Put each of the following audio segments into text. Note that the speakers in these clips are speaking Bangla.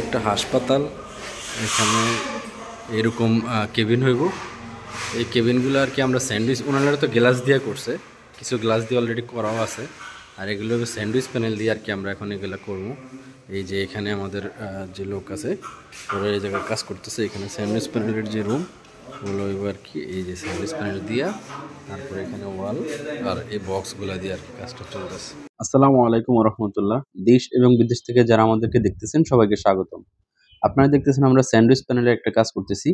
একটা হাসপাতাল এখানে এরকম কেবিন হইব। এই কেবিনগুলো আর কি আমরা স্যান্ডউইচ ওনারা তো গ্লাস দিয়ে করছে, কিছু গ্লাস দিয়ে অলরেডি করাও আছে, আর এগুলো স্যান্ডউইচ প্যানেল দিয়ে আর কি আমরা এখন এগুলো করবো। এই যে এখানে আমাদের যে লোক আছে ওরা এই জায়গায় কাজ করতেছে, এখানে স্যান্ডউইচ প্যানেলের যে রুম ওগুলো হইব আর কি। এই যে স্যান্ডউইচ প্যানেল দিয়া, তারপরে এখানে ওয়াল আর এই বক্সগুলো দিয়ে আর কি কাজটা চলতেছে। আসসালামু আলাইকুম রহমতুল্লাহ। দেশ এবং বিদেশ থেকে যারা আমাদেরকে দেখতেছেন সবাইকে স্বাগতম। আপনারা দেখতেছেন আমরা স্যান্ডউইচ প্যানেলের একটা কাজ করতেছি।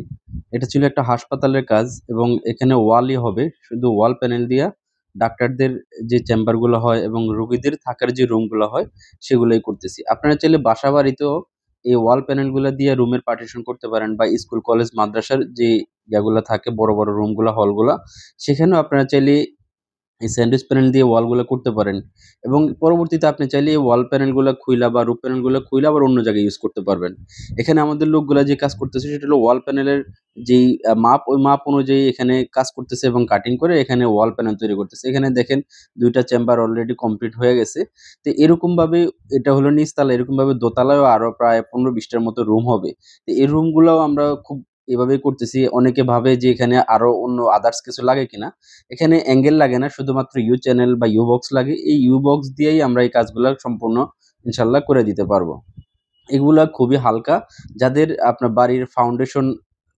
এটা ছিল একটা হাসপাতালের কাজ এবং এখানে ওয়ালই হবে, শুধু ওয়াল প্যানেল দিয়া ডাক্তারদের যে চেম্বারগুলো হয় এবং রোগীদের থাকার যে রুমগুলো হয় সেগুলোই করতেছি। আপনারা চাইলে বাসা বাড়িতেও এই ওয়াল প্যানেলগুলো দিয়ে রুমের পার্টিশন করতে পারেন, বা স্কুল কলেজ মাদ্রাসার যে ইয়াগুলো থাকে বড় বড় রুমগুলো হলগুলা, সেখানেও আপনারা চাইলে এই স্যান্ডউইচ প্যানেল দিয়ে ওয়ালগুলো করতে পারেন। এবং পরবর্তীতে আপনি চাইলে এই ওয়াল প্যানেলগুলো খুইলা বা রুফ প্যানেলগুলো খুইলা আবার অন্য জায়গায় ইউজ করতে পারবেন। এখানে আমাদের লোকগুলা যে কাজ করতেছে সেটা হলো ওয়াল প্যানেলের যেই মাপ, ওই মাপ অনুযায়ী এখানে কাজ করতেছে এবং কাটিং করে এখানে ওয়াল প্যানেল তৈরি করতেছে। এখানে দেখেন ২ টা চেম্বার অলরেডি কমপ্লিট হয়ে গেছে। তো এরকমভাবে এটা হলো নিচতলা, এরকমভাবে দোতলায়ও আরো প্রায় ১৫-২০ টার মতো রুম হবে। তো এই রুমগুলাও আমরা খুব এভাবেই করতেছি। অনেকে ভাবে যে এখানে আরো অন্য আদার্স কিছু লাগে কিনা। এখানে অ্যাঙ্গেল লাগে না, শুধুমাত্র ইউ চ্যানেল বা ইউ বক্স লাগে। এই ইউ বক্স দিয়েই আমরা এই কাজগুলা সম্পূর্ণ ইনশাল্লাহ করে দিতে পারবো। এগুলা খুবই হালকা, যাদের আপনার বাড়ির ফাউন্ডেশন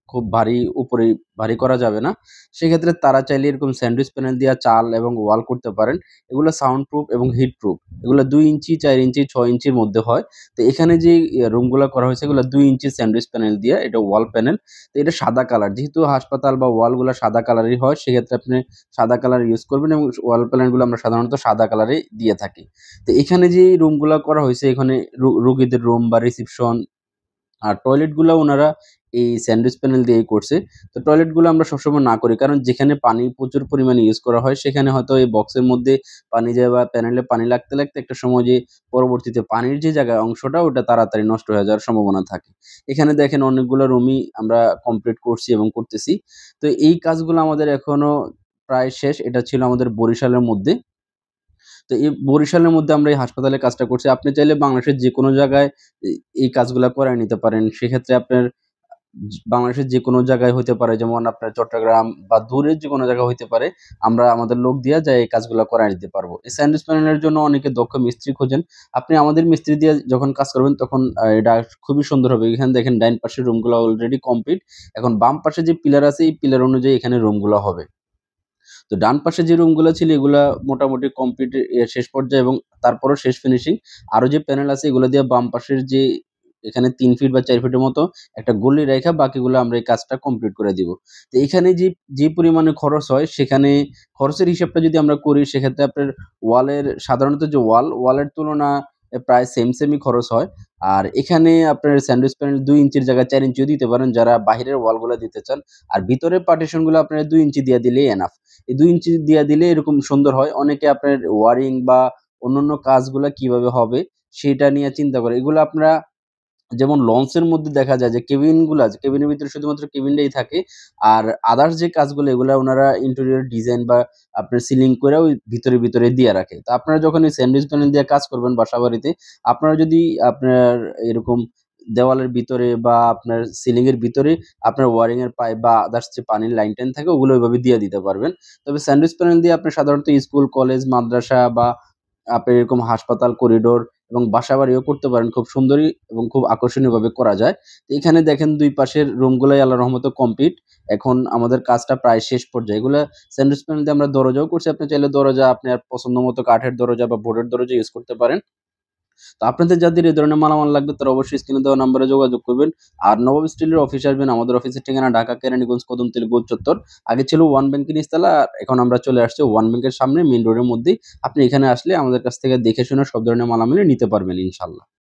খুব ভারী, উপরে ভারী করা যাবে না, সেক্ষেত্রে তারা চাইলে এরকম স্যান্ডউইচ প্যানেল দিয়ে চাল এবং ওয়াল করতে পারেন। এগুলো সাউন্ড প্রুফ এবং হিট প্রুফ। এগুলো ২ ইঞ্চি, ৪ ইঞ্চি, ৬ ইঞ্চির মধ্যে হয়। তো এখানে যে রুমগুলো করা হয়েছে এগুলো ২ ইঞ্চি স্যান্ডউইচ প্যানেল দিয়ে, এটা ওয়াল প্যানেল। তো এটা সাদা কালার, যেহেতু হাসপাতাল বা ওয়ালগুলো সাদা কালারই হয় সেক্ষেত্রে আপনি সাদা কালার ইউজ করবেন, এবং ওয়াল প্যানেলগুলো আমরা সাধারণত সাদা কালারই দিয়ে থাকি। তো এখানে যে রুমগুলা করা হয়েছে, এখানে রোগীদের রুম বা রিসিপশন আর টয়লেটগুলা ওনারা এই স্যান্ডউইচ প্যানেল দিয়েই করছে। তো টয়লেটগুলো আমরা সবসময় না করি, কারণ যেখানে পানি প্রচুর পরিমাণে ইউজ করা হয় সেখানে হয়তো এই বক্সের মধ্যে পানি যায় বা প্যানেলে পানি লাগতে লাগতে একটা সময় যে পরবর্তীতে পানির যে জায়গায় অংশটা ওটা তাড়াতাড়ি নষ্ট হয়ে যাওয়ার সম্ভাবনা থাকে। এখানে দেখেন অনেকগুলো রুমই আমরা কমপ্লিট করছি এবং করতেছি। তো এই কাজগুলো আমাদের এখনো প্রায় শেষ। এটা ছিল আমাদের বরিশালের মধ্যে। তো এই বরিশালের মধ্যে আমরা এই হাসপাতালের কাজটা করছি। আপনি চাইলে বাংলাদেশের যেকোনো জায়গায় এই কাজগুলা করায় নিতে পারেন। সেক্ষেত্রে আপনার বাংলাদেশের যেকোনো জায়গায় হইতে পারে, যেমন আপনার চট্টগ্রাম বা দূরের যেকোনো জায়গা হইতে পারে। আমরা আমাদের লোক দিয়া যাই এই কাজগুলা করায় নিতে পারবো। এই স্যান্ডউইচ প্যানেলের জন্য অনেকে দক্ষ মিস্ত্রি খোঁজেন। আপনি আমাদের মিস্ত্রি দিয়ে যখন কাজ করবেন তখন এটা খুবই সুন্দর হবে। এখানে দেখেন ডাইন পাশের রুমগুলা অলরেডি কমপ্লিট। এখন বাম পাশে যে পিলার আছে এই পিলার অনুযায়ী এখানে রুমগুলা হবে। তো ডান পাশে যে রুমগুলো ছিল এগুলা মোটামুটি কমপ্লিট শেষ পর্যায়ে, এবং তারপরও শেষ ফিনিশিং। আরো যে প্যানেল আছে এগুলো দিয়ে বাম পাশের যে এখানে ৩ ফিট বা ৪ ফিটের মতো একটা গলি রেখা বাকিগুলো আমরা এই কাজটা কমপ্লিট করে দিব। তো এখানে যে পরিমাণে খরচ হয়, সেখানে খরচের হিসাবটা যদি আমরা করি সেক্ষেত্রে আপনার ওয়ালের সাধারণত যে ওয়ালের তুলনা প্রায় সেমই খরচ হয়। আর এখানে আপনার স্যান্ডউইচ প্যানেল ২ ইঞ্চির জায়গায় ৪ ইঞ্চিও দিতে পারেন যারা বাহিরের ওয়ালগুলো দিতে চান। আর ভিতরের পার্টিশনগুলো আপনারা ২ ইঞ্চি দিয়ে দিলেই এনাফ। এই ২ ইঞ্চি দিয়া দিলে এরকম সুন্দর হয়। অনেকে আপনার ওয়ারিং বা অন্যান্য কাজগুলা কিভাবে হবে সেটা নিয়ে চিন্তা করে। এগুলো আপনারা যেমন লঞ্চের মধ্যে দেখা যায় যে কেবিনের ভিতরে শুধুমাত্র কেবিনটাই থাকে। আর আদার্স যে কাজগুলো এগুলা উনারা ইন্টেরিয়র ডিজাইন বা আপনার সিলিং কইরা ওই ভিতরে দিয়ে রাখে। তো আপনারা যখন এই স্যান্ডউইচ প্যানেল দিয়ে কাজ করবেন বাসাবাড়িতে, আপনারা যদি আপনার এরকম দেওয়ালের ভিতরে বা আপনার সিলিং এর ভিতরে আপনার ওয়ারিং এর পাইপ বা আদার্স যে পানির লাইন-টাইন থাকে ওগুলো ওইভাবে দিয়ে দিতে পারবেন। তবে স্যান্ডউইচ প্যানেল দিয়ে আপনি সাধারণত স্কুল, কলেজ, মাদ্রাসা বা আপনার এরকম হাসপাতাল, করিডোর এবং বাসাবাড়িও করতে পারেন। খুব সুন্দরই এবং খুব আকর্ষণীয়ভাবে করা যায়। তো এখানে দেখেন ২ পাশের রুমগুলাই আল্লাহর রহমতে কমপ্লিট। এখন আমাদের কাজটা প্রায় শেষ পর্যায়ে। এগুলা স্যান্ডউইচ প্যানেল দিয়ে আমরা দরজাও করছি। আপনি চাইলে দরজা আপনার পছন্দ মতো কাঠের দরজা বা বোর্ডের দরজা ইউজ করতে পারেন। তো আপনাদের যাদের এই ধরনের মালামাল লাগবে তারা অবশ্যই স্ক্রিনে দেওয়া নাম্বারে যোগাযোগ করবেন। আর নবাব স্টিলের অফিসে আসবেন। আমাদের অফিসের ঠিকানা ঢাকা কেরানীগঞ্জ কদমতলী গোল চত্বর। আগে ছিল ওয়ান ব্যাংকের নিচতলা, আর এখন আমরা চলে আসছি ওয়ান ব্যাংকের সামনে মেইন রোডের মধ্যেই। আপনি এখানে আসলে আমাদের কাছ থেকে দেখে শুনে সব ধরনের মালামালই নিতে পারবেন ইনশাআল্লাহ।